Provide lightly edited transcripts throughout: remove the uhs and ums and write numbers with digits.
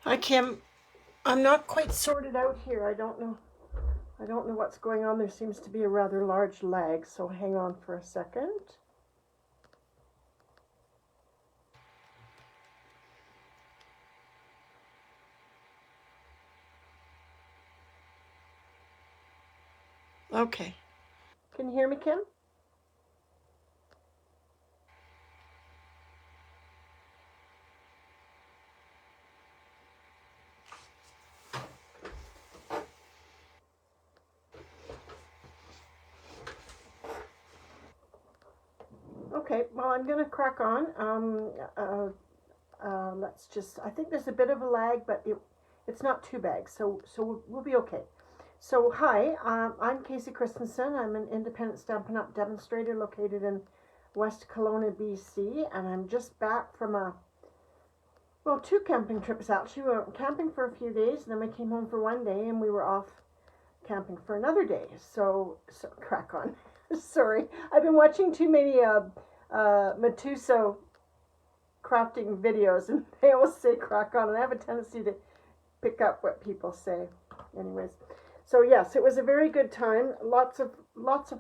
Hi Kim. I'm not quite sorted out here. I don't know what's going on. There seems to be a rather large lag, so hang on for a second. Okay. Can you hear me, Kim? Okay, well, I'm going to crack on. Let's just, I think there's a bit of a lag, but it's not too bad, so we'll be okay. So, hi, I'm Casey Christensen. I'm an independent Stampin' Up! Demonstrator located in West Kelowna, BC, and I'm just back from two camping trips actually. We went camping for a few days, and then we came home for one day, and we were off camping for another day. So crack on. Sorry, I've been watching too many Matuso crafting videos, and they always say crack on, and I have a tendency to pick up what people say. Anyways, so yes, it was a very good time. Lots of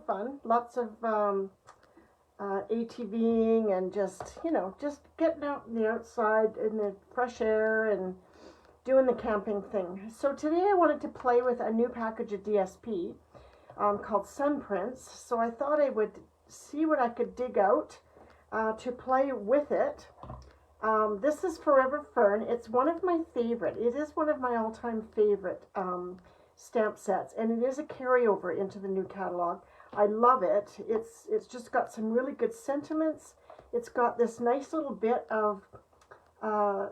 fun. Lots of ATVing and just getting out in the outside in the fresh air and doing the camping thing. So today I wanted to play with a new package of DSP called Sun Prints. So I thought I would see what I could dig out to play with it. This is Forever Fern. It's one of my favorite. It is one of my all-time favorite stamp sets, and it is a carryover into the new catalog. I love it. It's just got some really good sentiments. It's got this nice little bit of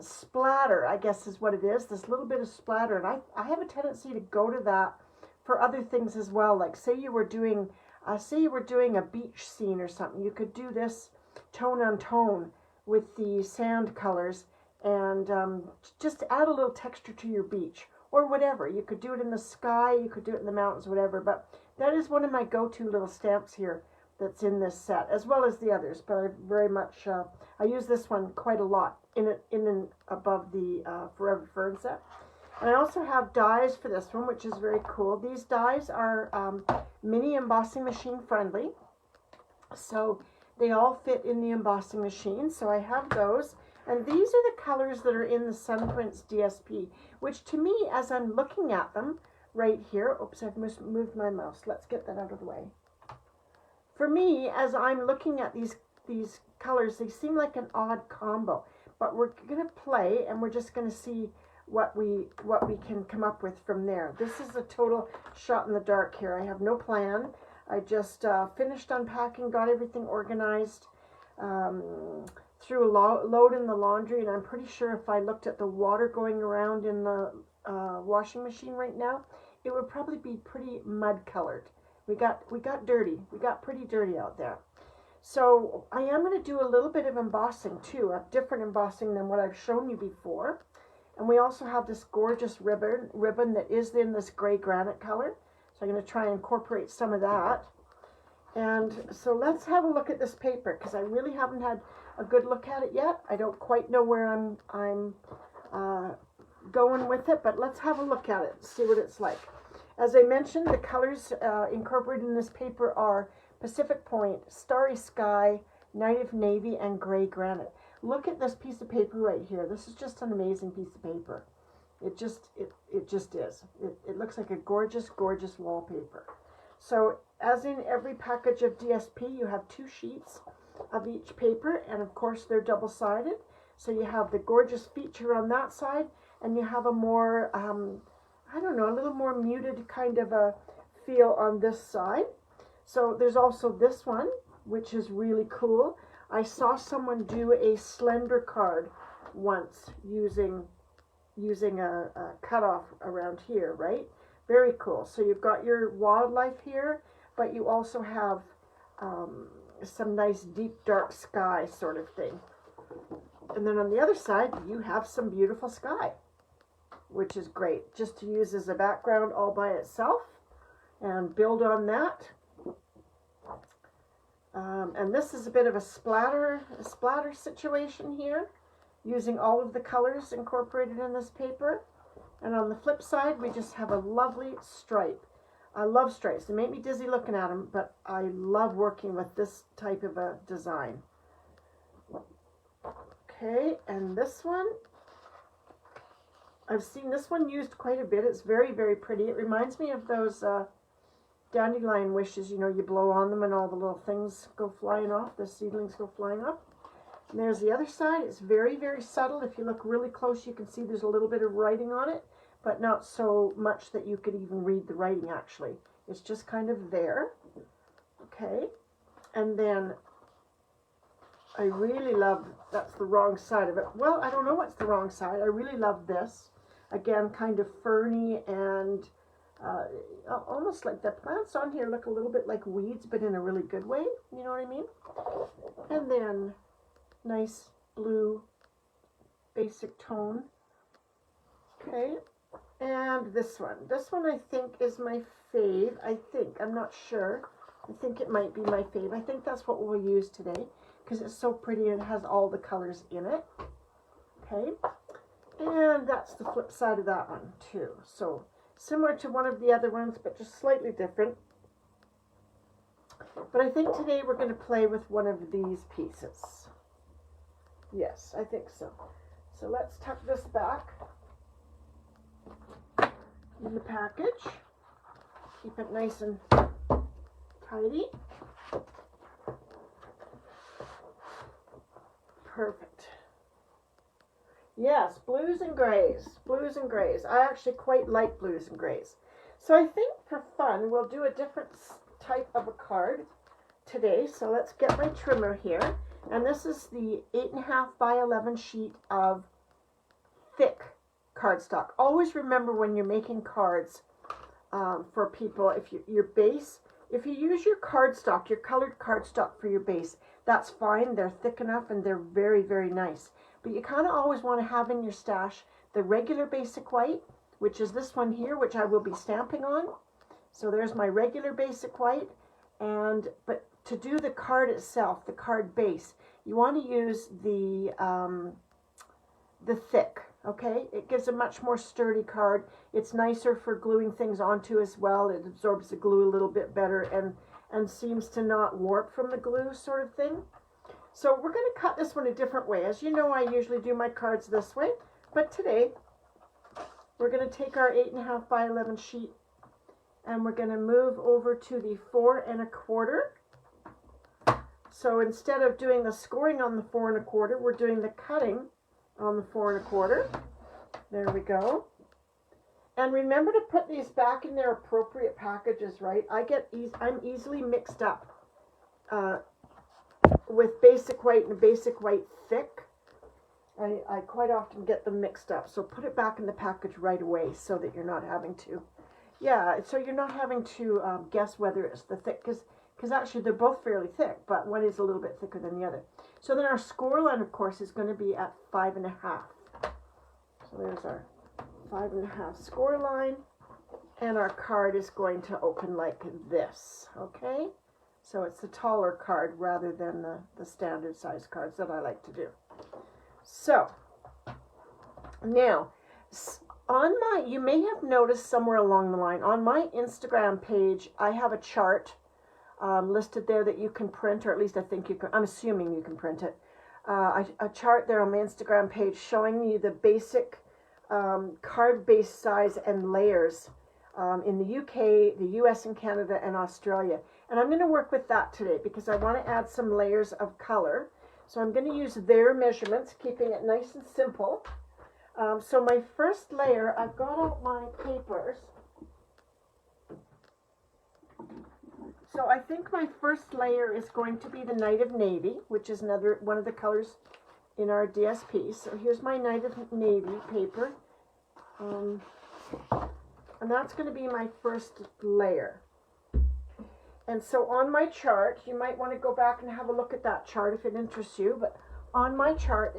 splatter, I guess is what it is. This little bit of splatter, and I have a tendency to go to that for other things as well. Like say you were doing a beach scene or something, you could do this tone on tone with the sand colors and just add a little texture to your beach or whatever. You could do it in the sky, you could do it in the mountains, whatever. But that is one of my go-to little stamps here that's in this set, as well as the others. But I very much I use this one quite a lot in and above the Forever Fern set. And I also have dies for this one, which is very cool. These dies are mini embossing machine friendly, so they all fit in the embossing machine. So I have those. And these are the colors that are in the Sun Prints DSP, which to me, as I'm looking at them right here, oops, I've moved my mouse. Let's get that out of the way. For me, as I'm looking at these colors, they seem like an odd combo. But we're going to play, and we're just going to see what we can come up with from there. This is a total shot in the dark here. I have no plan. I just finished unpacking, got everything organized, threw a load in the laundry, and I'm pretty sure if I looked at the water going around in the washing machine right now, it would probably be pretty mud colored. We got dirty. We got pretty dirty out there. So I am going to do a little bit of embossing too, a different embossing than what I've shown you before. And we also have this gorgeous ribbon that is in this gray granite color. So I'm going to try and incorporate some of that. And so let's have a look at this paper, because I really haven't had a good look at it yet. I don't quite know where I'm going with it, but let's have a look at it and see what it's like. As I mentioned, the colors incorporated in this paper are Pacific Point, Starry Sky, Night of Navy, and Gray Granite. Look at this piece of paper right here. This is just an amazing piece of paper. It just is. It looks like a gorgeous, gorgeous wallpaper. So as in every package of DSP, you have 2 sheets of each paper, and of course they're double-sided. So you have the gorgeous feature on that side, and you have a more, I don't know, a little more muted kind of a feel on this side. So there's also this one, which is really cool. I saw someone do a slender card once using a cutoff around here, right? Very cool. So you've got your wildlife here, but you also have some nice deep dark sky sort of thing. And then on the other side, you have some beautiful sky, which is great, just to use as a background all by itself and build on that. And this is a bit of a splatter situation here. using all of the colors incorporated in this paper. And on the flip side, we just have a lovely stripe. I love stripes. They make me dizzy looking at them, but I love working with this type of a design. Okay, and this one, I've seen this one used quite a bit. It's very, very pretty. It reminds me of those dandelion wishes, you know, you blow on them and all the little things go flying off, the seedlings go flying off. And there's the other side. It's very, very subtle. If you look really close, you can see there's a little bit of writing on it, but not so much that you could even read the writing actually. It's just kind of there. Okay. And then I really love, that's the wrong side of it. Well, I don't know what's the wrong side. I really love this. Again, kind of ferny and almost like the plants on here look a little bit like weeds, but in a really good way. You know what I mean? And then nice blue basic tone. Okay. And this one I think is my fave. I'm not sure. I think it might be my fave. I think that's what we'll use today because it's so pretty and it has all the colors in it. Okay. And that's the flip side of that one too. So similar to one of the other ones, but just slightly different. But I think today we're going to play with one of these pieces. Yes, I think so. So let's tuck this back in the package. Keep it nice and tidy. Perfect. Yes, blues and grays. Blues and grays. I actually quite like blues and grays. So I think for fun, we'll do a different type of a card today. So let's get my trimmer here. And this is the 8.5 by 11 sheet of thick cardstock. Always remember when you're making cards for people, if you use your cardstock, your colored cardstock for your base, that's fine. They're thick enough and they're very, very nice. But you kind of always want to have in your stash the regular basic white, which is this one here, which I will be stamping on. So there's my regular basic white. But to do the card itself, the card base, you want to use the thick. Okay, it gives a much more sturdy card. It's nicer for gluing things onto as well. It absorbs the glue a little bit better and seems to not warp from the glue sort of thing. So we're going to cut this one a different way. As you know, I usually do my cards this way, but today we're going to take our 8.5 by 11 sheet and we're going to move over to the 4 1/4. So instead of doing the scoring on the 4 1/4, we're doing the cutting on the 4 1/4. There we go. And remember to put these back in their appropriate packages, right? I'm easily mixed up with basic white and basic white thick. I quite often get them mixed up. So put it back in the package right away so that you're not having to, guess whether it's the thick, because actually they're both fairly thick, but one is a little bit thicker than the other. So then our score line, of course, is going to be at 5 1/2. So there's our 5 1/2 score line, and our card is going to open like this, okay? So it's a taller card rather than the standard size cards that I like to do. So now, you may have noticed somewhere along the line, on my Instagram page, I have a chart listed there that you can print, or at least I think you can, I'm assuming you can print it. A chart there on my Instagram page showing you the basic card base size and layers in the UK, the US and Canada and Australia. And I'm going to work with that today because I want to add some layers of color. So I'm going to use their measurements, keeping it nice and simple. So my first layer, I've got out my papers. So I think my first layer is going to be the Night of Navy, which is another one of the colors in our DSP. So here's my Night of Navy paper. And that's going to be my first layer. And so on my chart, you might want to go back and have a look at that chart if it interests you. But on my chart,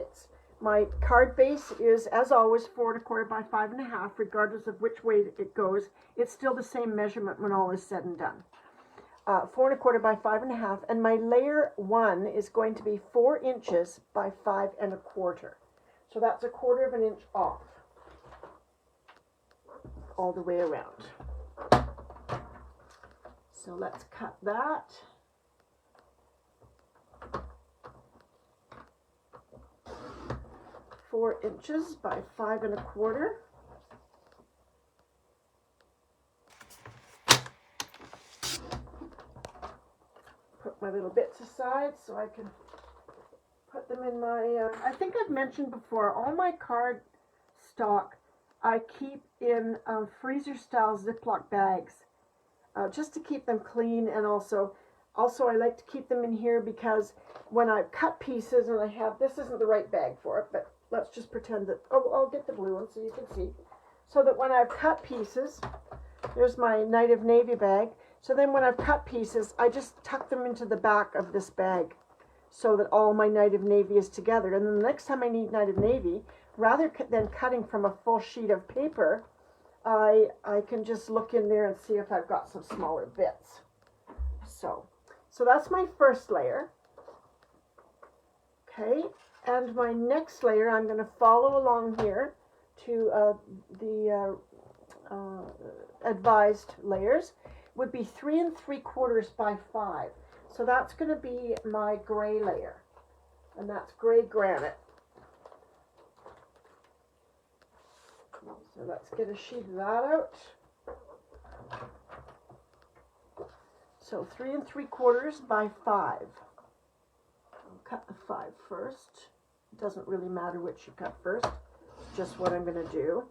my card base is, as always, 4 1/4 by 5 1/2, regardless of which way it goes. It's still the same measurement when all is said and done. 4 1/4 by 5 1/2, and my layer 1 is going to be 4 inches by 5 1/4. So that's 1/4 inch off all the way around. So let's cut that. Four inches by 5 1/4. Put my little bits aside so I can put them in my, I think I've mentioned before, all my card stock I keep in freezer style Ziploc bags, just to keep them clean, and also I like to keep them in here because when I cut pieces, and I have, this isn't the right bag for it, but let's just pretend that, oh, I'll get the blue one so you can see, so that when I've cut pieces, there's my Night of Navy bag, so then when I've cut pieces, I just tuck them into the back of this bag so that all my Night of Navy is together. And then the next time I need Night of Navy, rather than cutting from a full sheet of paper, I can just look in there and see if I've got some smaller bits. So that's my first layer. Okay, and my next layer, I'm going to follow along here to the advised layers, would be 3 3/4 by 5. So that's going to be my gray layer, and that's gray granite. So let's get a sheet of that out. So 3 3/4 by 5. I'll cut the 5 first. It doesn't really matter which you cut first. It's just what I'm going to do.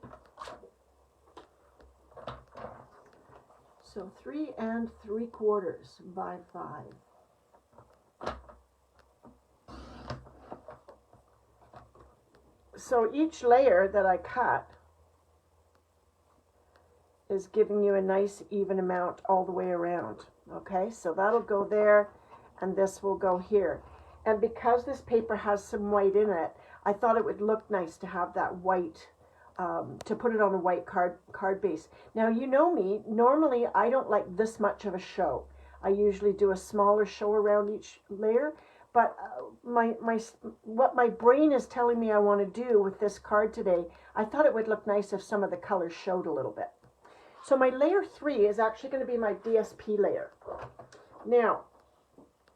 So 3 3/4 by 5. So each layer that I cut is giving you a nice even amount all the way around. Okay, so that'll go there, and this will go here. And because this paper has some white in it, I thought it would look nice to have that white, to put it on a white card base. Now, you know me, normally I don't like this much of a show. I usually do a smaller show around each layer, but what my brain is telling me I want to do with this card today, I thought it would look nice if some of the colors showed a little bit. So my layer 3 is actually going to be my DSP layer. Now,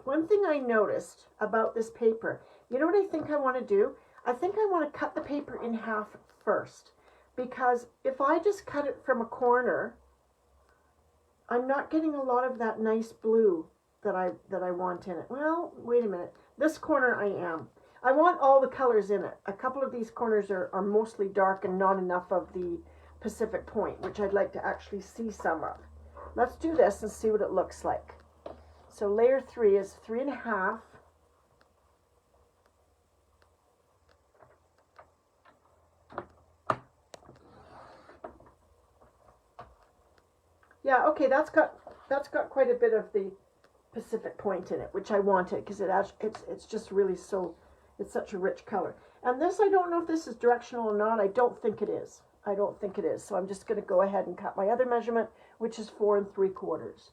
one thing I noticed about this paper, you know what I think I want to do? I think I want to cut the paper in half first, because if I just cut it from a corner, I'm not getting a lot of that nice blue that I want in it. Well, wait a minute. This corner I am. I want all the colors in it. A couple of these corners are mostly dark and not enough of the Pacific Point, which I'd like to actually see some of. Let's do this and see what it looks like. So layer 3 is 3 1/2. Yeah, okay, that's got quite a bit of the Pacific Point in it, which I wanted because it's just really so, it's such a rich color. And this, I don't know if this is directional or not. I don't think it is. I don't think it is. So I'm just going to go ahead and cut my other measurement, which is 4 3/4.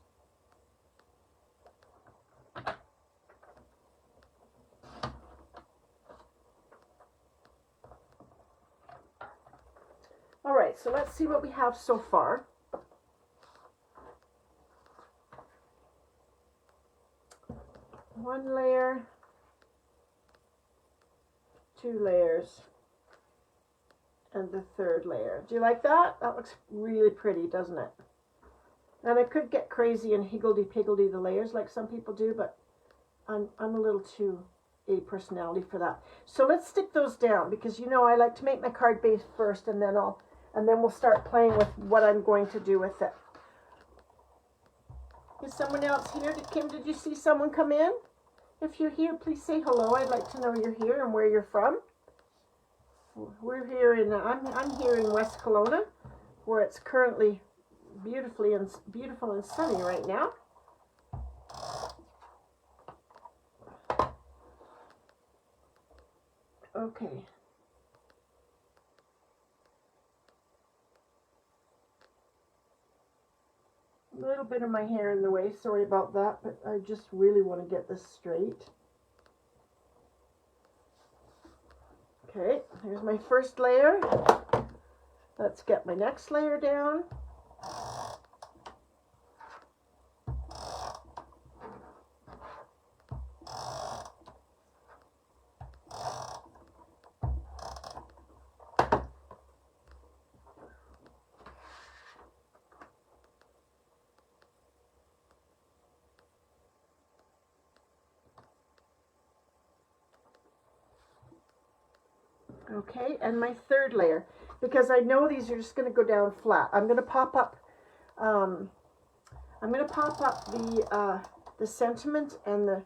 All right, so let's see what we have so far. One layer, 2 layers, and the 3rd layer. Do you like that? That looks really pretty, doesn't it? And I could get crazy and higgledy-piggledy the layers like some people do, but I'm a little too a personality for that. So let's stick those down, because you know I like to make my card base first, and then we'll start playing with what I'm going to do with it. Is someone else here? Kim, did you see someone come in? If you're here, please say hello. I'd like to know you're here and where you're from. We're here in, I'm here in West Kelowna, where it's currently beautiful and sunny right now. Okay. A little bit of my hair in the way, sorry about that, but I just really want to get this straight. Okay, here's my first layer. Let's get my next layer down. Okay, and my third layer, because I know these are just going to go down flat. I'm going to pop up the sentiment and the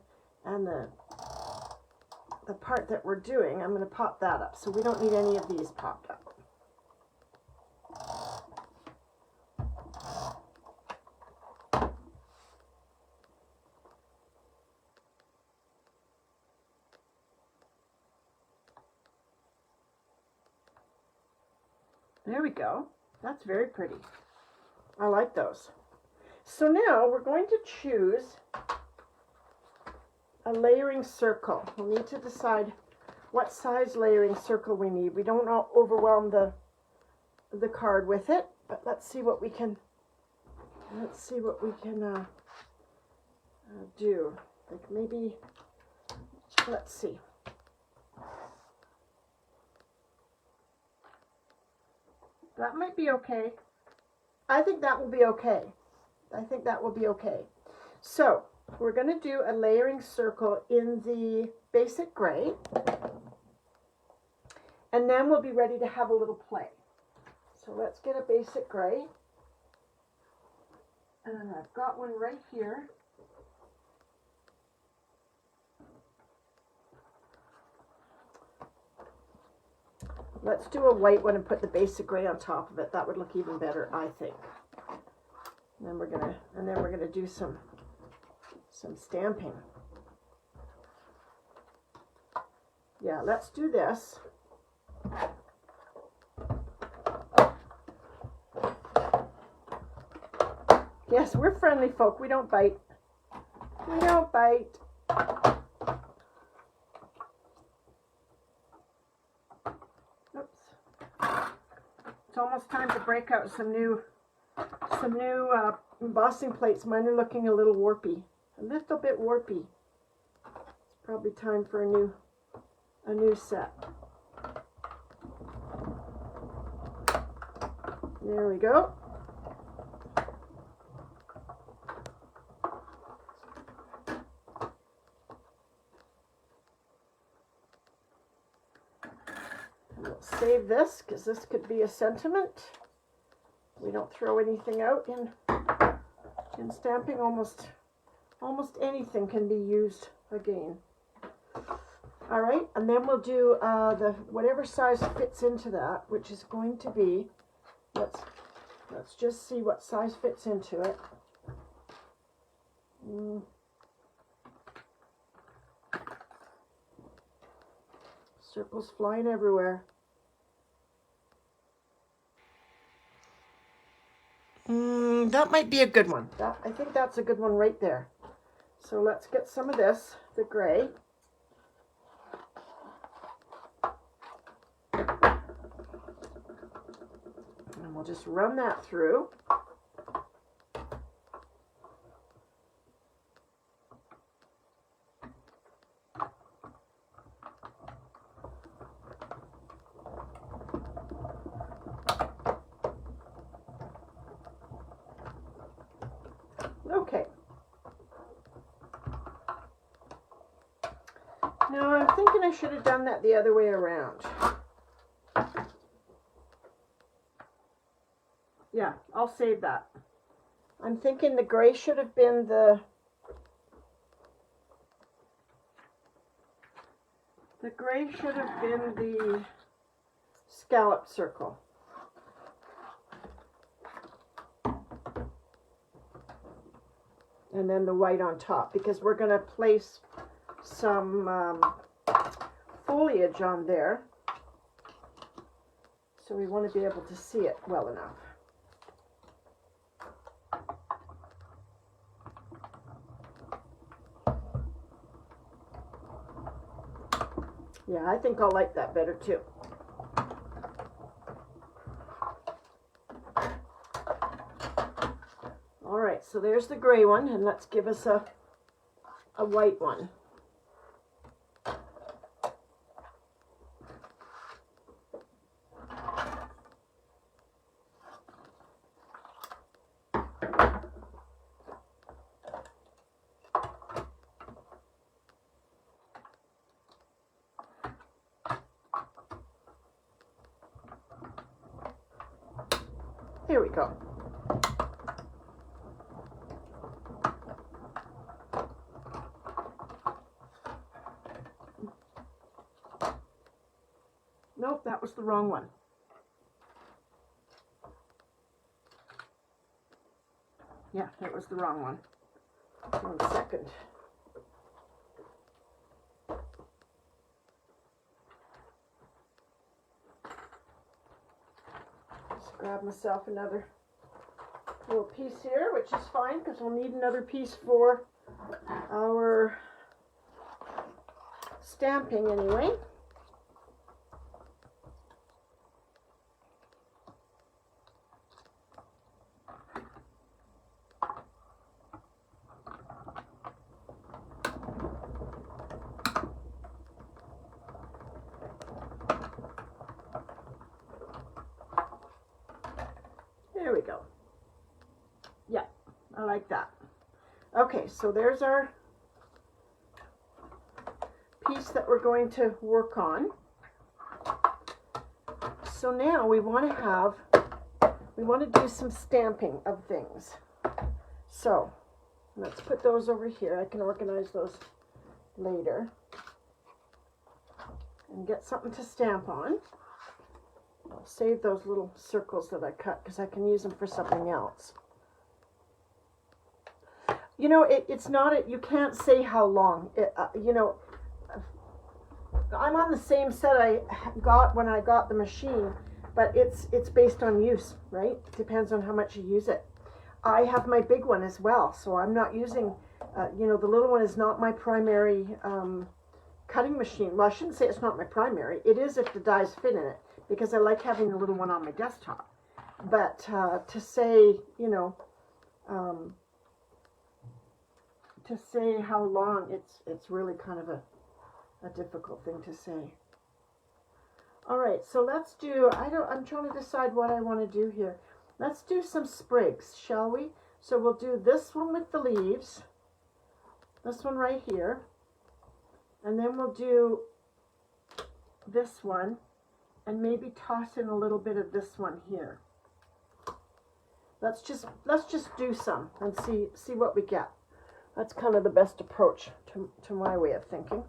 part that we're doing. I'm going to pop that up, so we don't need any of these popped up. There we go. That's very pretty. I like those. So now we're going to choose a layering circle. We'll need to decide what size layering circle we need. We don't overwhelm the card with it, but let's see what we can do. Like maybe, let's see. That might be okay. I think that will be okay. I think that will be okay. So we're going to do a layering circle in the basic gray, and then we'll be ready to have a little play. So let's get a basic gray, and I've got one right here. Let's do a white one and put the basic gray on top of it. That would look even better, I think. And then we're gonna do some stamping. Yeah, let's do this. Yes, we're friendly folk. We don't bite. We don't bite. It's almost time to break out some new embossing plates. Mine are looking a little warpy, a little bit warpy. It's probably time for a new set. There we go. We'll save this because this could be a sentiment. We don't throw anything out in stamping. Almost anything can be used again. All right, and then we'll do the whatever size fits into that, which is going to be, let's just see what size fits into it. Circles flying everywhere. That might be a good one. I think that's a good one right there. So let's get some of this, the gray. And we'll just run that through. Okay. Now I'm thinking I should have done that the other way around. Yeah, I'll save that. I'm thinking the gray should have been the scallop circle. And then the white on top, because we're going to place some foliage on there. So we want to be able to see it well enough. Yeah, I think I'll like that better too. All right, so there's the gray one, and let's give us a white one. Here we go. Nope, that was the wrong one. Yeah, that was the wrong one. 1 second. Just grab myself another little piece here, which is fine because we'll need another piece for our stamping anyway. There we go. Yeah, I like that. Okay, so there's our piece that we're going to work on. So now we want to do some stamping of things. So let's put those over here. I can organize those later and get something to stamp on. I'll save those little circles that I cut because I can use them for something else. You know, it's not, you can't say how long. You know, I'm on the same set I got when I got the machine, but it's based on use, right? It depends on how much you use it. I have my big one as well, so I'm not using, you know, the little one is not my primary cutting machine. Well, I shouldn't say it's not my primary. It is if the dies fit in it, because I like having the little one on my desktop. But to say, you know, to say how long, it's really kind of a difficult thing to say. All right, so let's do, I'm trying to decide what I want to do here. Let's do some sprigs, shall we? So we'll do this one with the leaves, this one right here, and then we'll do this one, and maybe toss in a little bit of this one here. Let's just do some and see what we get. That's kind of the best approach to my way of thinking.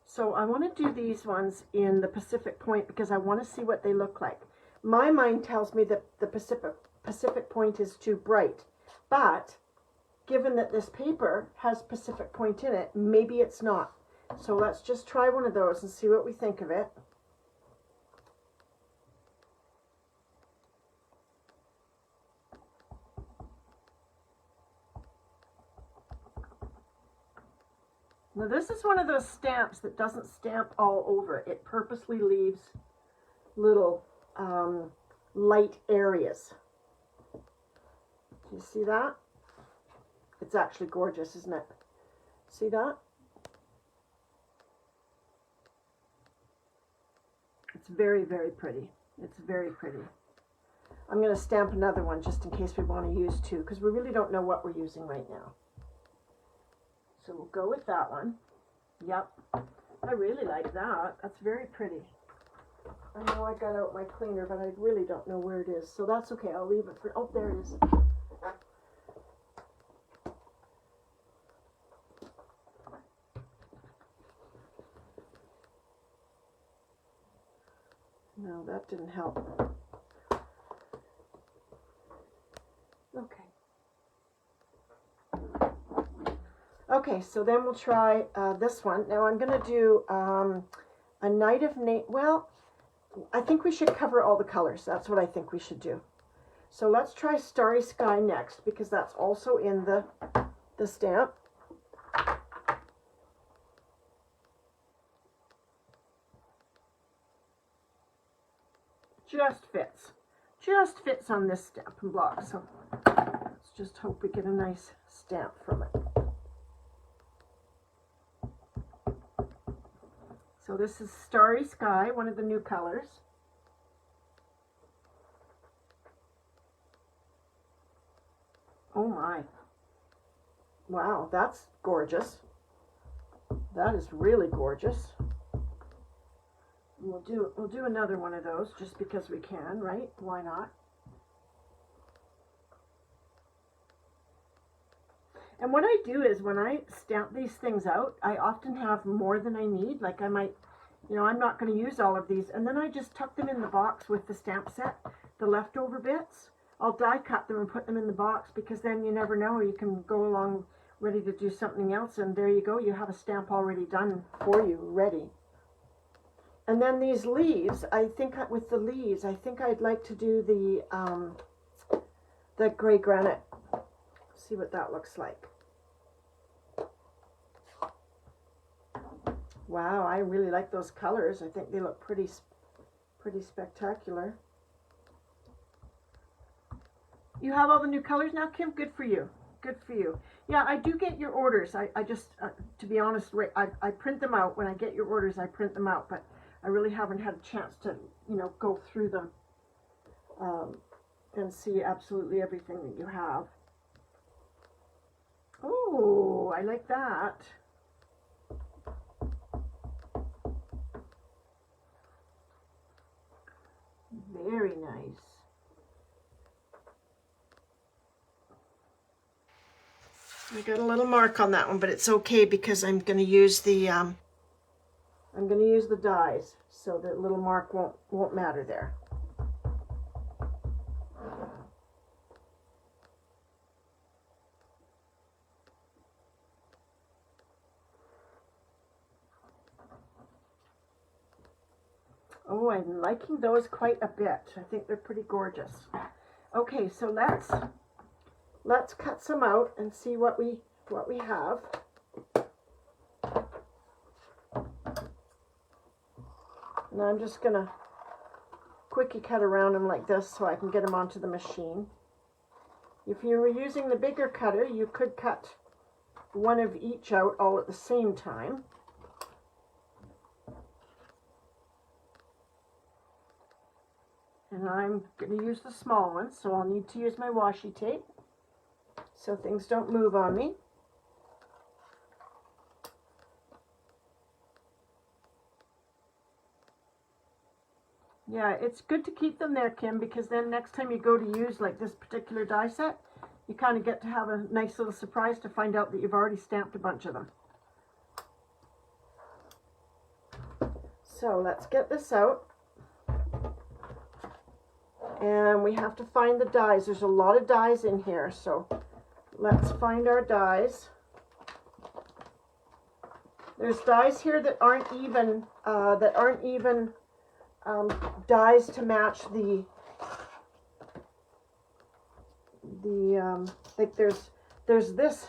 So I want to do these ones in the Pacific Point because I want to see what they look like. My mind tells me that the Pacific Point is too bright, but given that this paper has Pacific Point in it, maybe it's not. So let's just try one of those and see what we think of it. Now this is one of those stamps that doesn't stamp all over. It purposely leaves little light areas. Do you see that? It's actually gorgeous, isn't it? See that? It's very, very pretty. It's very pretty. I'm going to stamp another one just in case we want to use two, because we really don't know what we're using right now. So we'll go with that one. Yep. I really like that. That's very pretty. I know I got out my cleaner, but I really don't know where it is. So that's okay. I'll leave it for... Oh, there it is. No, that didn't help. Okay. Okay, so then we'll try this one. Now I'm going to do a Night of well, I think we should cover all the colors. That's what I think we should do. So let's try Starry Sky next, because that's also in the stamp. Just fits. Just fits on this Stampin' Block. So let's just hope we get a nice stamp from it. So this is Starry Sky, one of the new colors. Oh my. Wow, that's gorgeous. That is really gorgeous. We'll do another one of those just because we can, right? Why not? And what I do is when I stamp these things out, I often have more than I need. Like I might, you know, I'm not going to use all of these. And then I just tuck them in the box with the stamp set, the leftover bits. I'll die cut them and put them in the box because then you never know. You can go along ready to do something else. And there you go. You have a stamp already done for you, ready. And then these leaves, I think with the leaves, I think I'd like to do the gray granite. See what that looks like. Wow, I really like those colors. I think they look pretty spectacular. You have all the new colors now, Kim? Good for you. Good for you. Yeah, I do get your orders. I just, to be honest, I print them out. When I get your orders, I print them out. But I really haven't had a chance to, you know, go through them and see absolutely everything that you have. Oh, I like that. Very nice. I got a little mark on that one, but it's okay because I'm going to use the dies, so the little mark won't matter there. Oh, I'm liking those quite a bit. I think they're pretty gorgeous. Okay, so let's cut some out and see what we have. And I'm just gonna quickie cut around them like this so I can get them onto the machine. If you were using the bigger cutter, you could cut one of each out all at the same time. And I'm going to use the small one, so I'll need to use my washi tape so things don't move on me. Yeah, it's good to keep them there, Kim, because then next time you go to use like this particular die set, you kind of get to have a nice little surprise to find out that you've already stamped a bunch of them. So let's get this out. And we have to find the dies. There's a lot of dies in here, so let's find our dies. There's dies here that aren't even dies to match like there's this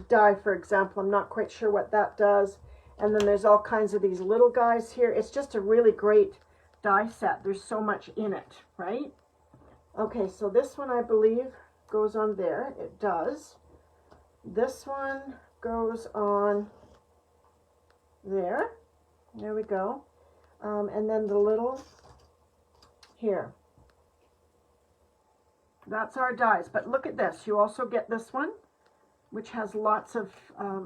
die, for example. I'm not quite sure what that does. And then there's all kinds of these little guys here. It's just a really great die set. There's so much in it, right? Okay, so this one I believe goes on there. It does. This one goes on there. There we go. And then the little here. That's our dies. But look at this. You also get this one, which has lots of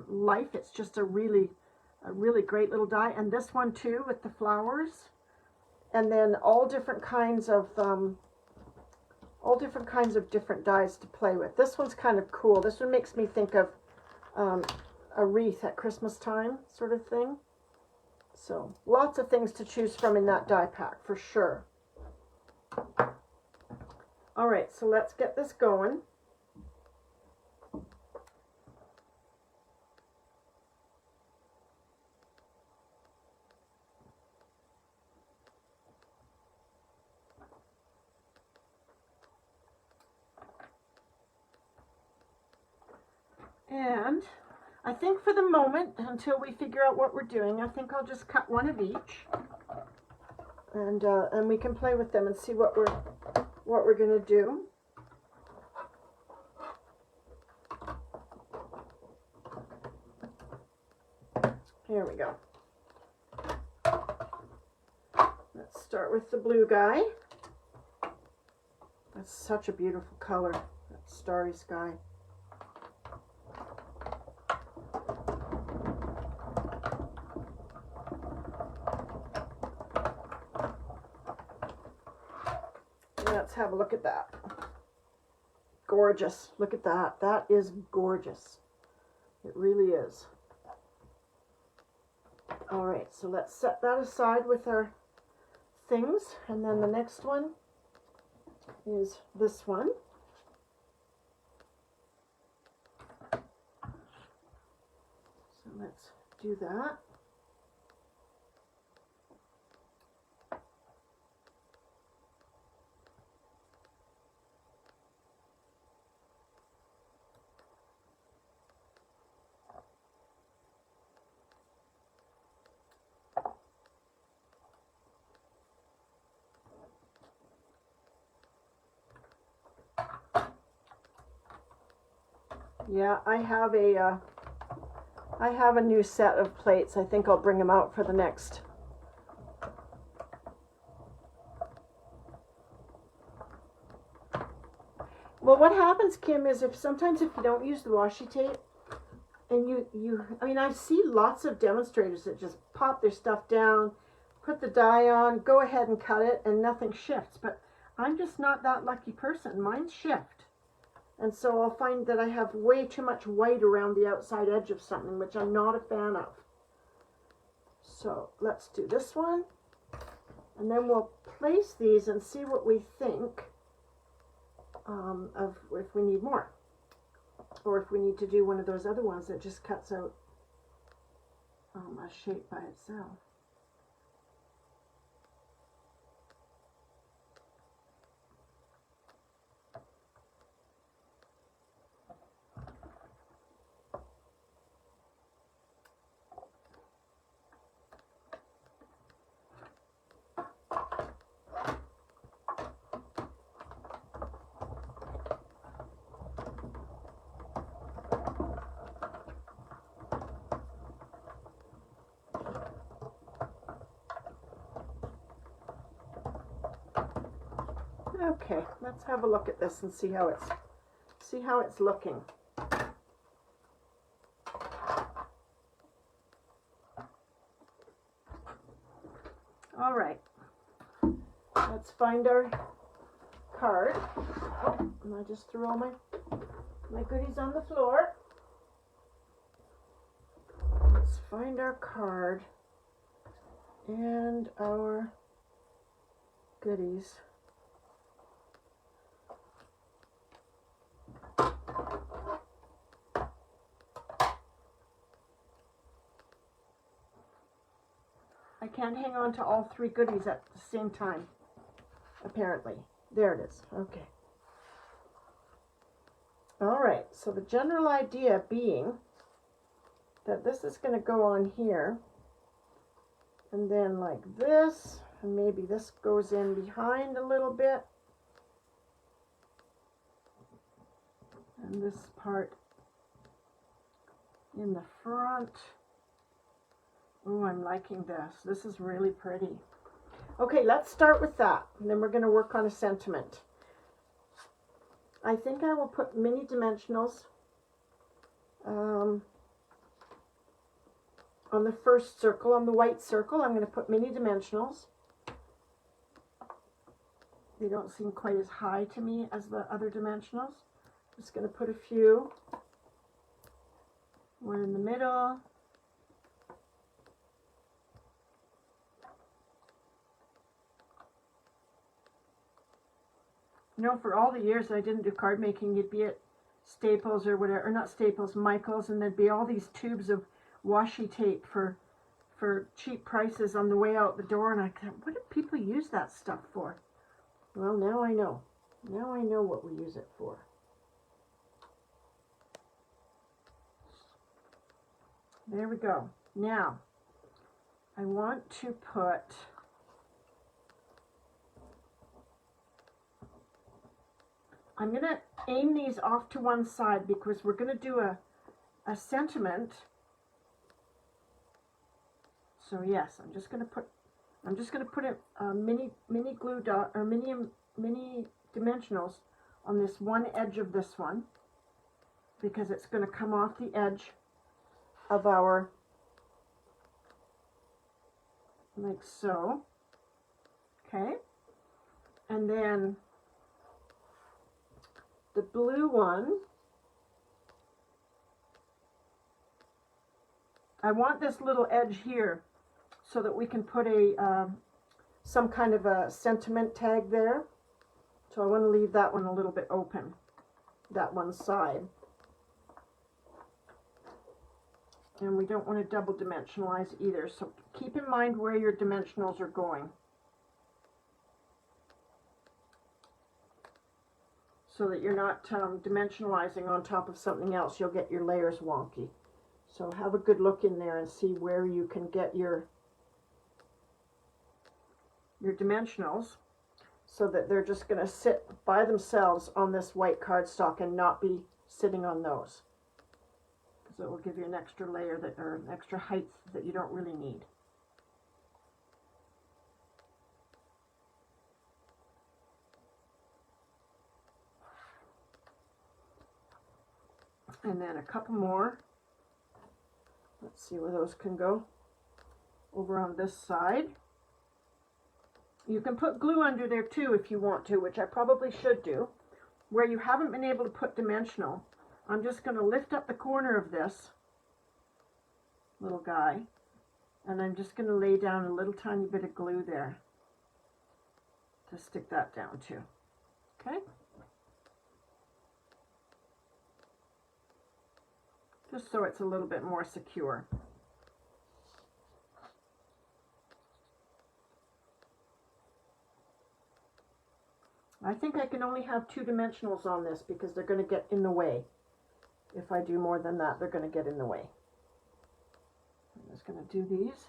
life. It's just a really great little die. And this one too with the flowers. And then all different kinds of different dies to play with. This one's kind of cool. This one makes me think of a wreath at Christmas time sort of thing. So lots of things to choose from in that die pack for sure. All right, so let's get this going. And I think for the moment, until we figure out what we're doing, I think I'll just cut one of each. and we can play with them and see what we're gonna do. Here we go. Let's start with the blue guy. That's such a beautiful color, that Starry Sky. Let's have a look at that. Gorgeous. Look at that. That is gorgeous. It really is. All right, so let's set that aside with our things, and then the next one is this one. So let's do that. Yeah, I have a new set of plates. I think I'll bring them out for the next. Well, what happens, Kim, is sometimes if you don't use the washi tape, and I mean, I see lots of demonstrators that just pop their stuff down, put the die on, go ahead and cut it, and nothing shifts. But I'm just not that lucky person. Mine's shift. And so I'll find that I have way too much white around the outside edge of something, which I'm not a fan of. So let's do this one. And then we'll place these and see what we think of if we need more. Or if we need to do one of those other ones that just cuts out a shape by itself. Okay, let's have a look at this and see how it's looking. All right, let's find our card. Oh, and I just threw all my goodies on the floor. Let's find our card and our goodies. I can't hang on to all three goodies at the same time, apparently. There it is. Okay. All right, so the general idea being that this is going to go on here, and then like this, and maybe this goes in behind a little bit, and this part in the front. Oh, I'm liking this. This is really pretty. Okay, let's start with that, and then we're going to work on a sentiment. I think I will put mini dimensionals on the first circle, on the white circle. I'm going to put mini dimensionals. They don't seem quite as high to me as the other dimensionals. Just going to put a few. One in the middle. You know, for all the years I didn't do card making, you'd be at Staples or whatever, or not Staples, Michael's, and there'd be all these tubes of washi tape for cheap prices on the way out the door, and I thought, what do people use that stuff for? Well, now I know. Now I know what we use it for. There we go. Now, I want to put I'm going to aim these off to one side because we're going to do a sentiment. So yes, I'm just going to put a mini glue dot or mini dimensionals on this one edge of this one, because it's going to come off the edge of our, like so. Okay, and then the blue one, I want this little edge here so that we can put a some kind of a sentiment tag there. So I want to leave that one a little bit open, that one side. And we don't want to double dimensionalize either, so keep in mind where your dimensionals are going, so that you're not dimensionalizing on top of something else. You'll get your layers wonky. So have a good look in there and see where you can get your dimensionals, so that they're just going to sit by themselves on this white cardstock and not be sitting on those. Because it will give you an extra layer that, or an extra height that you don't really need. And then a couple more. Let's see where those can go. Over on this side. You can put glue under there too if you want to, which I probably should do. Where you haven't been able to put dimensional, I'm just going to lift up the corner of this little guy, and I'm just going to lay down a little tiny bit of glue there to stick that down too. Okay? Just so it's a little bit more secure. I think I can only have 2 dimensionals on this because they're going to get in the way. If I do more than that, they're going to get in the way. I'm just going to do these.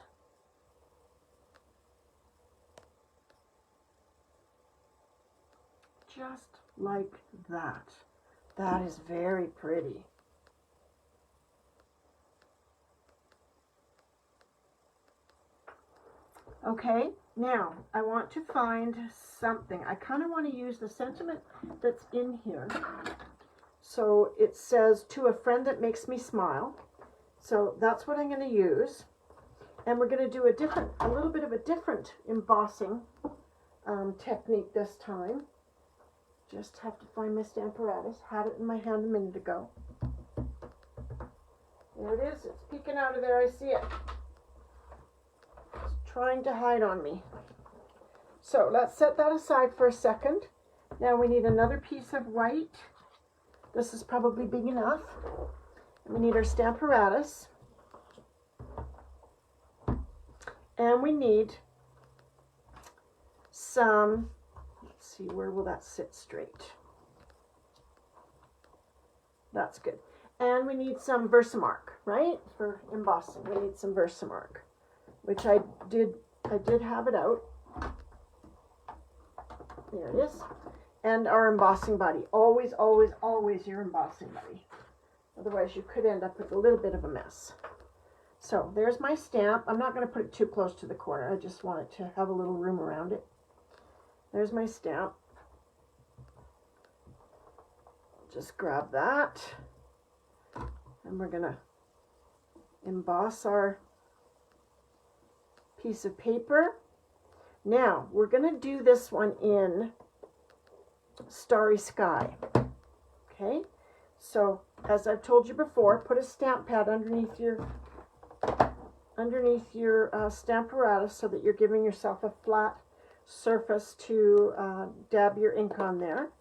Just like that. That is very pretty. Okay, now I want to find something. I kind of want to use the sentiment that's in here. So it says, "To a friend that makes me smile." So that's what I'm going to use. And we're going to do a little bit of a different embossing technique this time. Just have to find my Stamparatus. Had it in my hand a minute ago. There it is. It's peeking out of there. I see it. Trying to hide on me. So let's set that aside for a second. Now we need another piece of white. This is probably big enough. And we need our Stamparatus. And we need some, let's see, where will that sit straight? That's good. And we need some Versamark, right? For embossing, we need some Versamark, which I did have it out. There it is. And our embossing buddy. Always, always, always your embossing buddy. Otherwise you could end up with a little bit of a mess. So there's my stamp. I'm not going to put it too close to the corner. I just want it to have a little room around it. There's my stamp. Just grab that. And we're going to emboss our piece of paper. Now we're going to do this one in Starry Sky. Okay, so as I've told you before, put a stamp pad underneath your Stamparatus so that you're giving yourself a flat surface to dab your ink on there.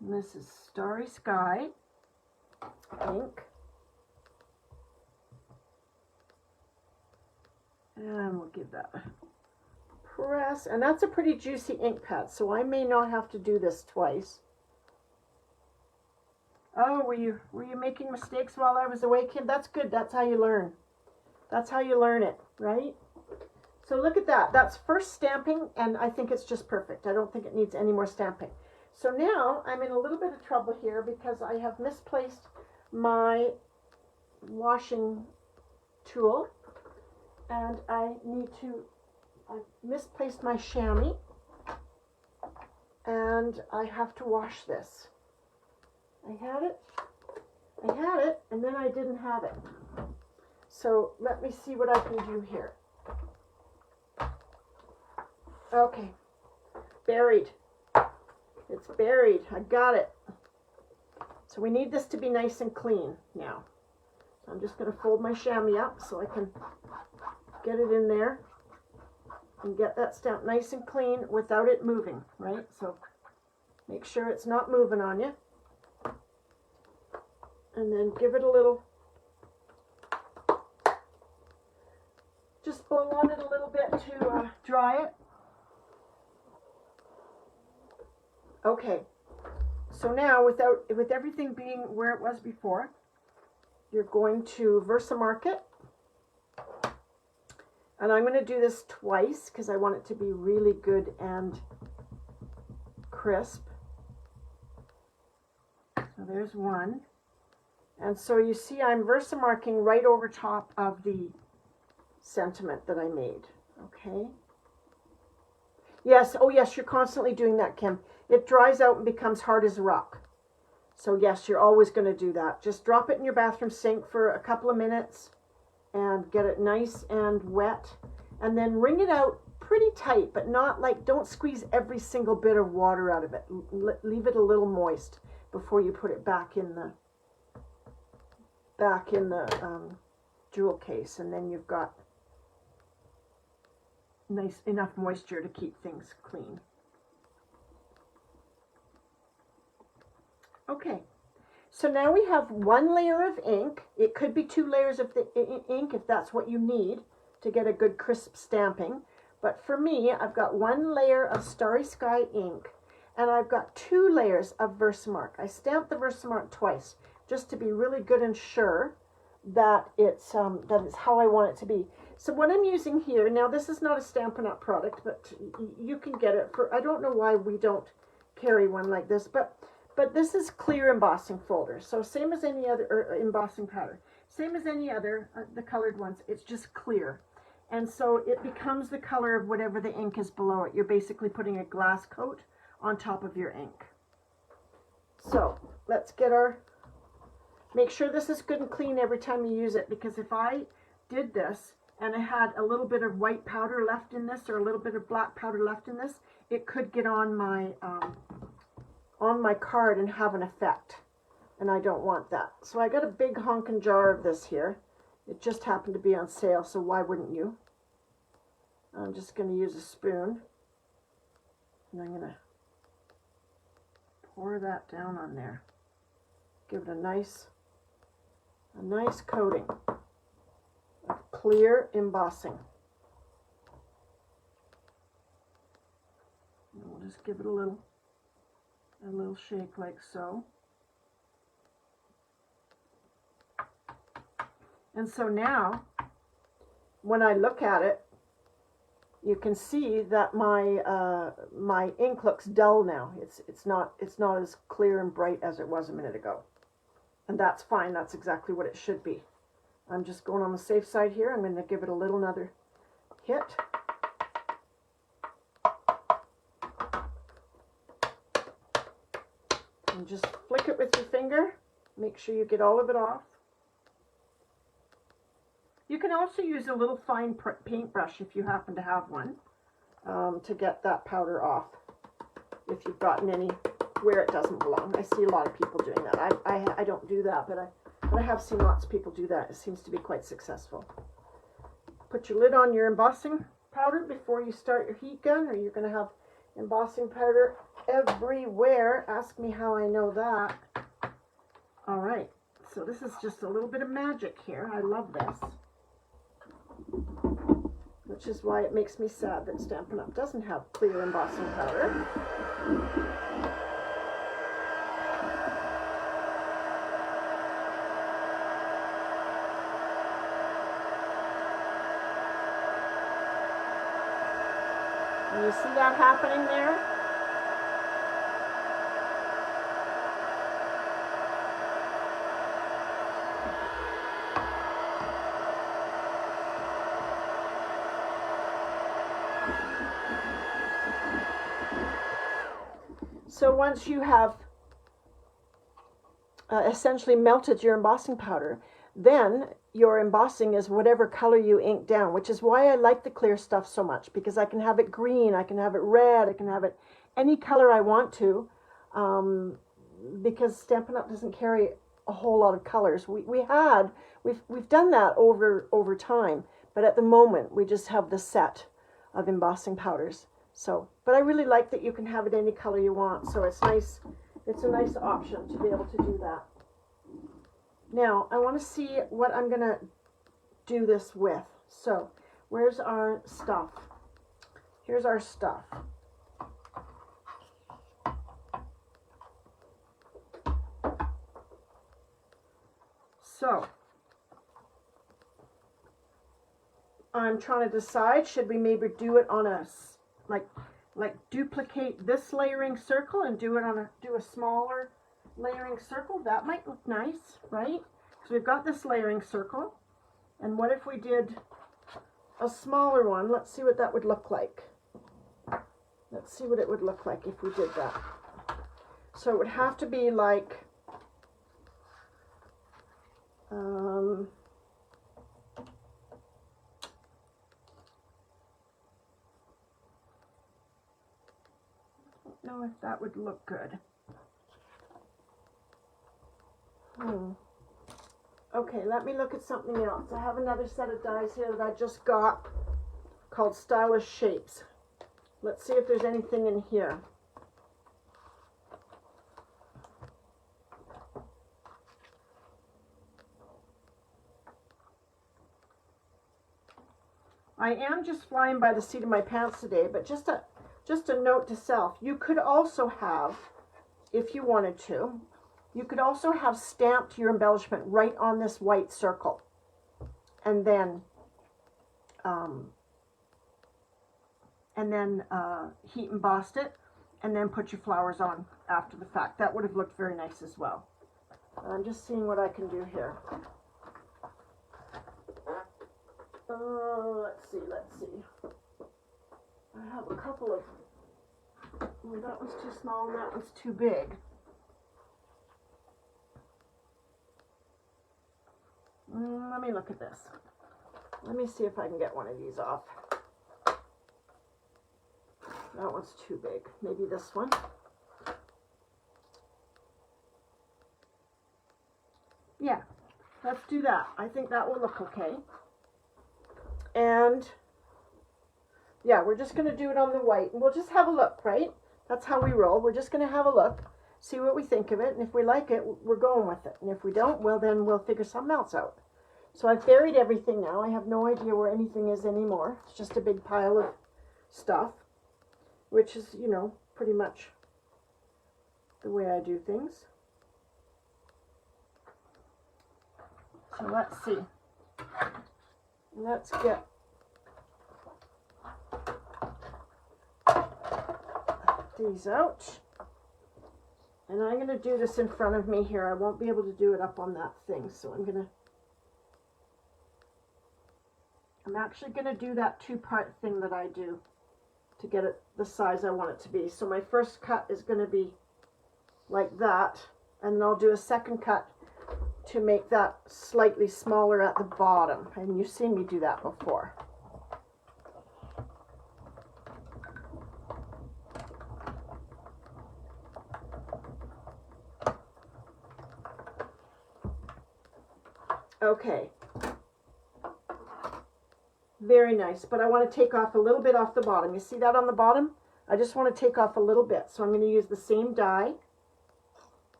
And this is Starry Sky ink. And we'll give that a press. And that's a pretty juicy ink pad, so I may not have to do this twice. Oh, were you making mistakes while I was away, kid? That's good. That's how you learn. That's how you learn it, right? So look at that. That's first stamping, and I think it's just perfect. I don't think it needs any more stamping. So now I'm in a little bit of trouble here because I have misplaced my washing tool, and I've misplaced my chamois, and I have to wash this. I had it, and then I didn't have it. So let me see what I can do here. Okay, buried. It's buried. I got it. So we need this to be nice and clean now. So I'm just going to fold my chamois up so I can get it in there and get that stamp nice and clean without it moving, right? So make sure it's not moving on you. And then give it a little, just blow on it a little bit to dry it. Okay, so now with everything being where it was before, you're going to Versamark it. And I'm going to do this twice because I want it to be really good and crisp. So there's one. And so you see I'm Versamarking right over top of the sentiment that I made. Okay. Yes, oh yes, you're constantly doing that, Kim. It dries out and becomes hard as a rock. So yes, you're always going to do that. Just drop it in your bathroom sink for a couple of minutes and get it nice and wet. And then wring it out pretty tight, but not like, don't squeeze every single bit of water out of it. Leave it a little moist before you put it back in the jewel case. And then you've got nice enough moisture to keep things clean. Okay, so now we have one layer of ink. It could be 2 layers of the ink if that's what you need to get a good crisp stamping. But for me, I've got 1 layer of Starry Sky ink, and I've got 2 layers of Versamark. I stamped the Versamark twice just to be really good and sure that it's how I want it to be. So what I'm using here, now this is not a Stampin' Up product, but you can get it for, I don't know why we don't carry one like this, but this is clear embossing folder. So same as any other embossing powder, same as any other, the colored ones, it's just clear. And so it becomes the color of whatever the ink is below it. You're basically putting a glass coat on top of your ink. So let's get make sure this is good and clean every time you use it, because if I did this and I had a little bit of white powder left in this or a little bit of black powder left in this, it could get on my card and have an effect, and I don't want that. So I got a big honkin' jar of this here. It just happened to be on sale, so why wouldn't you? I'm just going to use a spoon, and I'm going to pour that down on there. Give it a nice coating of clear embossing. And we'll just give it a little shake like so. And so now, when I look at it, you can see that my ink looks dull now. It's not as clear and bright as it was a minute ago. And that's fine. That's exactly what it should be. I'm just going on the safe side here. I'm going to give it another hit. And just flick it with your finger. Make sure you get all of it off. You can also use a little fine paintbrush if you happen to have one to get that powder off if you've gotten any where it doesn't belong. I see a lot of people doing that. I don't do that, but I have seen lots of people do that. It seems to be quite successful. Put your lid on your embossing powder before you start your heat gun, or you're going to have embossing powder everywhere. Ask me how I know that. All right, so this is just a little bit of magic here. I love this, which is why it makes me sad that Stampin' Up! Doesn't have clear embossing powder. And you see that happening there? So once you have essentially melted your embossing powder, then your embossing is whatever color you ink down, which is why I like the clear stuff so much, because I can have it green, I can have it red, I can have it any color I want to, because Stampin' Up! Doesn't carry a whole lot of colors. We've done that over time, but at the moment we just have the set of embossing powders. So, but I really like that you can have it any color you want, so it's nice. It's a nice option to be able to do that. Now, I want to see what I'm going to do this with. So, where's our stuff? Here's our stuff. So, I'm trying to decide, should we maybe do it on a, like duplicate this layering circle and do a smaller layering circle? That might look nice, right? So we've got this layering circle, and what if we did a smaller one? Let's see what that would look like. Let's see what it would look like if we did that. So it would have to be like I don't know if that would look good. Okay, let me look at something else. I have another set of dies here that I just got called Stylish Shapes. Let's see if there's anything in here. I am just flying by the seat of my pants today, but just a note to self, you could also have, if you wanted to, you could also have stamped your embellishment right on this white circle, and then heat embossed it, and then put your flowers on after the fact. That would have looked very nice as well. I'm just seeing what I can do here. Let's see. I have a couple of, well, that one's too small and that one's too big. Let me look at this. Let me see if I can get one of these off. That one's too big. Maybe this one. Yeah, let's do that. I think that will look okay. And yeah, we're just going to do it on the white, and we'll just have a look, right? That's how we roll. We're just going to have a look, see what we think of it, and if we like it, we're going with it. And if we don't, well, then we'll figure something else out. So I've buried everything now. I have no idea where anything is anymore. It's just a big pile of stuff, which is, you know, pretty much the way I do things. So let's see. Let's get these out. And I'm going to do this in front of me here. I won't be able to do it up on that thing, so I'm actually going to do that two-part thing that I do to get it the size I want it to be. So my first cut is going to be like that, and then I'll do a second cut to make that slightly smaller at the bottom. And you've seen me do that before. Okay. Very nice, but I want to take off a little bit off the bottom. You see that on the bottom? I just want to take off a little bit. So I'm going to use the same die.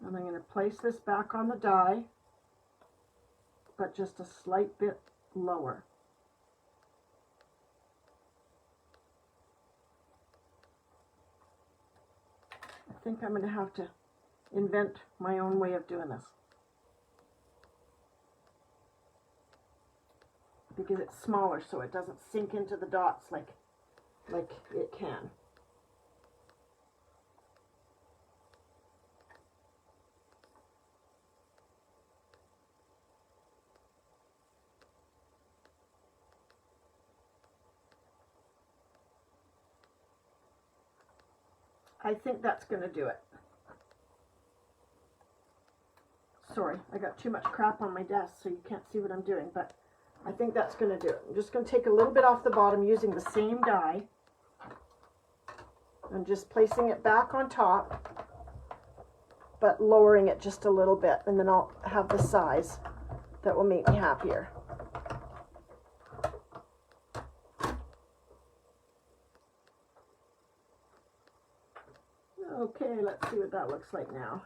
And I'm going to place this back on the die, but just a slight bit lower. I think I'm going to have to invent my own way of doing this. because it's smaller, so it doesn't sink into the dots like it can. I think that's going to do it. Sorry, I got too much crap on my desk, so you can't see what I'm doing, but I think that's going to do it. I'm just going to take a little bit off the bottom using the same die. I'm just placing it back on top, but lowering it just a little bit, and then I'll have the size that will make me happier. Okay, let's see what that looks like now.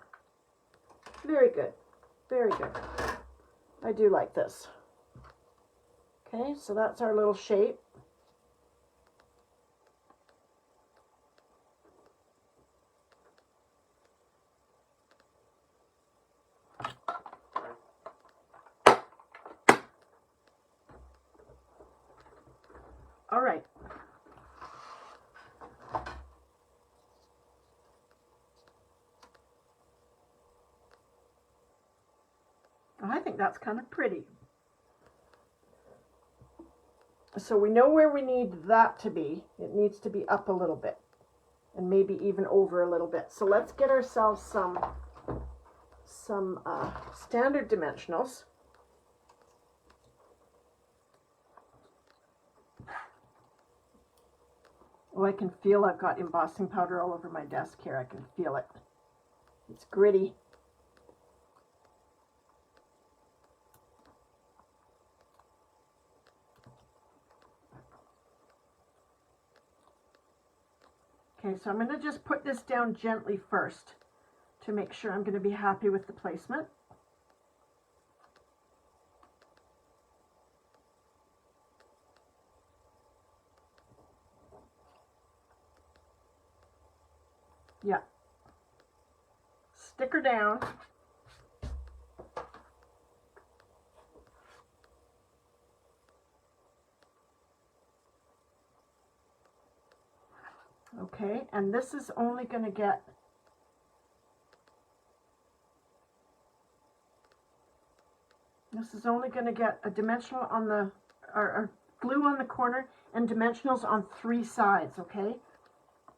Very good. Very good. I do like this. Okay, so that's our little shape. All right. I think that's kind of pretty. So we know where we need that to be. It needs to be up a little bit and maybe even over a little bit. So let's get ourselves some standard dimensionals. Oh, I can feel I've got embossing powder all over my desk here. I can feel it. It's gritty. Okay, so I'm going to just put this down gently first to make sure I'm going to be happy with the placement. Yeah. Stick her down. Okay, and this is only going to get a dimensional on the, or glue on the corner and dimensionals on 3 sides, okay?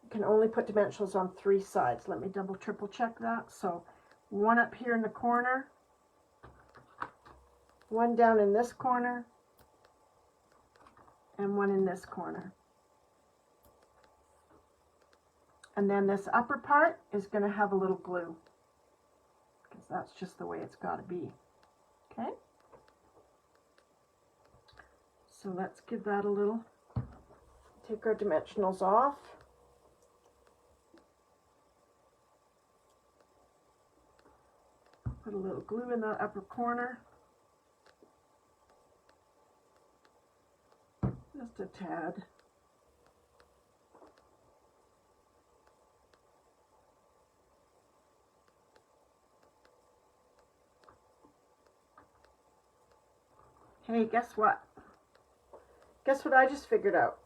You can only put dimensionals on 3 sides. Let me double, triple check that. So one up here in the corner, one down in this corner, and one in this corner. And then this upper part is going to have a little glue, because that's just the way it's got to be. Okay? So let's give that a little, take our dimensionals off. Put a little glue in that upper corner. Just a tad. Hey, guess what? Guess what I just figured out?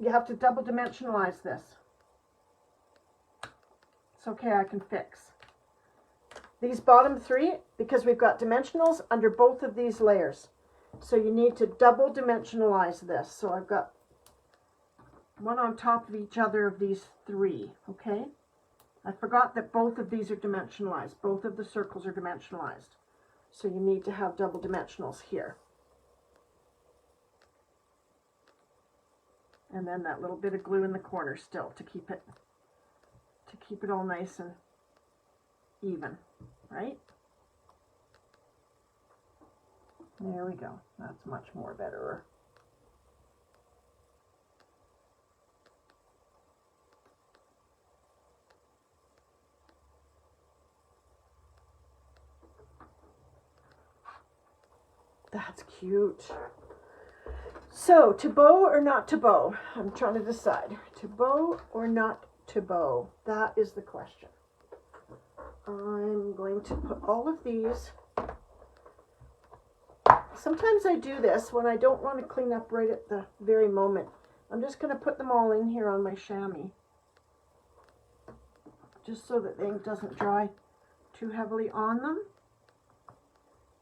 You have to double dimensionalize this. It's okay, I can fix. These bottom 3, because we've got dimensionals under both of these layers. So you need to double dimensionalize this. So I've got one on top of each other of these 3, okay? I forgot that both of these are dimensionalized. Both of the circles are dimensionalized. So you need to have double dimensionals here. And then that little bit of glue in the corner still to keep it all nice and even, right? There we go. That's much more better. That's cute. So, to bow or not to bow? I'm trying to decide. To bow or not to bow? That is the question. I'm going to put all of these sometimes I do this when I don't want to clean up right at the very moment. I'm just going to put them all in here on my chamois, just so that the ink doesn't dry too heavily on them.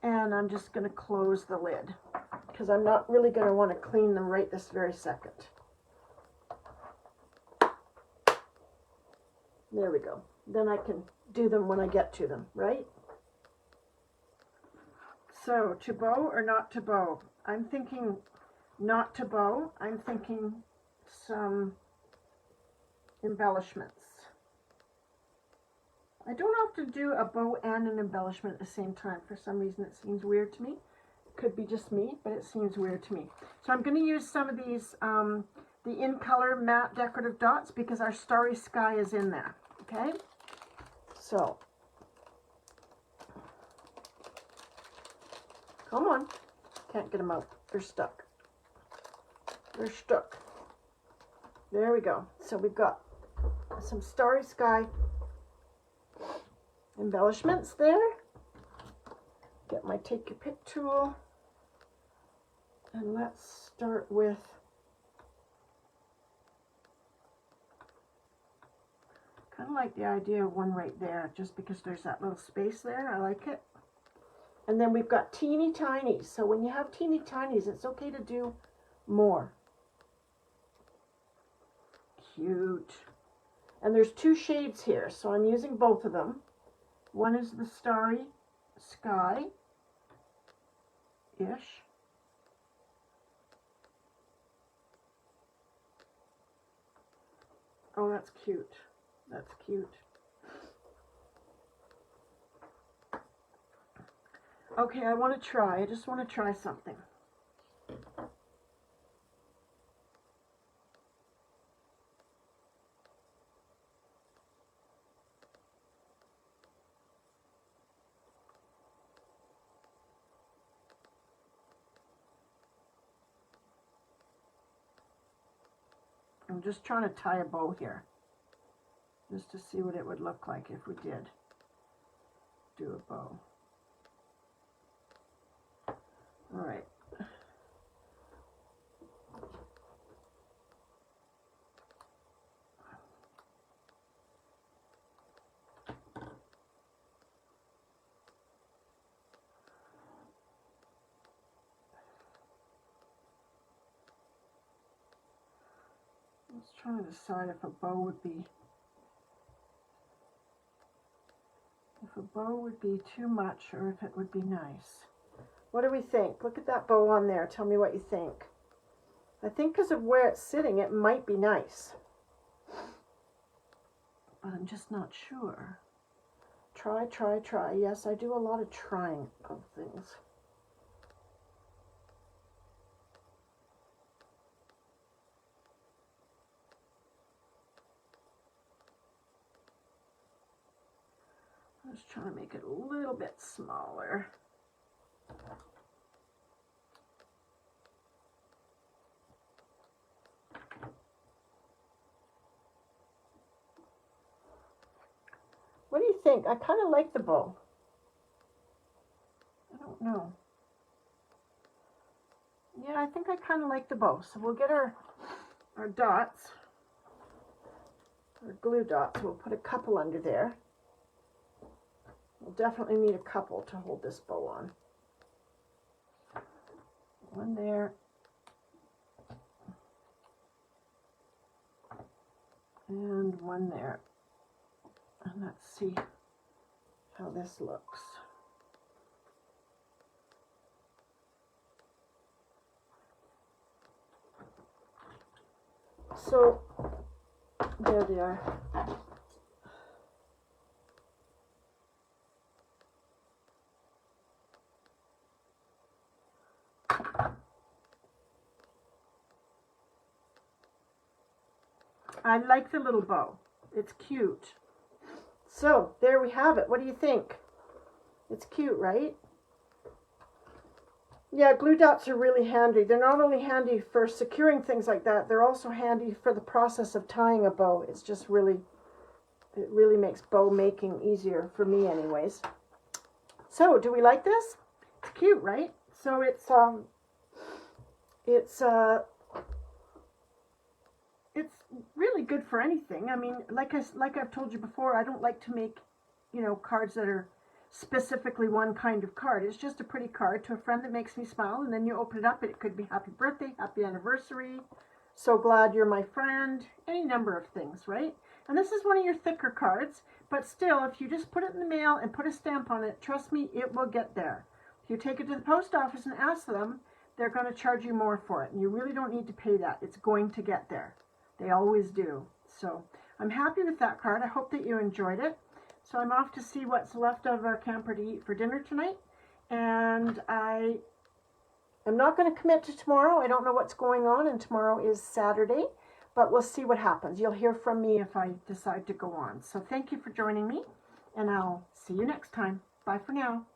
And I'm just going to close the lid, because I'm not really going to want to clean them right this very second. There we go. Then I can do them when I get to them, right? So, to bow or not to bow? I'm thinking not to bow. I'm thinking some embellishments. I don't often do a bow and an embellishment at the same time. For some reason it seems weird to me. Could be just me, but it seems weird to me. So I'm going to use some of these, the In Color matte decorative dots, because our Starry Sky is in there. Okay? So, come on. Can't get them out. They're stuck. They're stuck. There we go. So we've got some Starry Sky embellishments there. Get my Take Your Pick tool. And let's start with kind of like the idea of one right there, just because there's that little space there. I like it. And then we've got teeny tinies. So when you have teeny tinies, it's okay to do more. Cute. And there's two shades here, so I'm using both of them. One is the Starry Sky-ish. Oh, that's cute. That's cute. Okay, I want to try. I just want to try something. I'm just trying to tie a bow here, just to see what it would look like if we did do a bow. All right. I was trying to decide if a bow would be too much, or if it would be nice. What do we think? Look at that bow on there. Tell me what you think. I think because of where it's sitting, it might be nice. But I'm just not sure. Try, try, try. Yes, I do a lot of trying of things. I'm just trying to make it a little bit smaller. What do you think? I kind of like the bow. I don't know. Yeah, I think I kind of like the bow. So we'll get our dots, our glue dots. We'll put a couple under there. We'll definitely need a couple to hold this bow on. One there. And one there. And let's see how this looks. So, there they are. I like the little bow. It's cute. So, there we have it. What do you think? It's cute, right? Yeah, glue dots are really handy. They're not only handy for securing things like that, they're also handy for the process of tying a bow. It's just really, it really makes bow making easier for me anyways. So, do we like this? It's cute, right? So it's really good for anything. I mean, like I've told you before, I don't like to make, you know, cards that are specifically one kind of card. It's just a pretty card to a friend that makes me smile, and then you open it up, it could be happy birthday, happy anniversary, so glad you're my friend, any number of things, right? And this is one of your thicker cards, but still, if you just put it in the mail and put a stamp on it, trust me, it will get there. If you take it to the post office and ask them, they're going to charge you more for it, and you really don't need to pay that. It's going to get there. They always do. So I'm happy with that card. I hope that you enjoyed it. So I'm off to see what's left of our camper to eat for dinner tonight. And I am not going to commit to tomorrow. I don't know what's going on, and tomorrow is Saturday. But we'll see what happens. You'll hear from me if I decide to go on. So thank you for joining me, and I'll see you next time. Bye for now.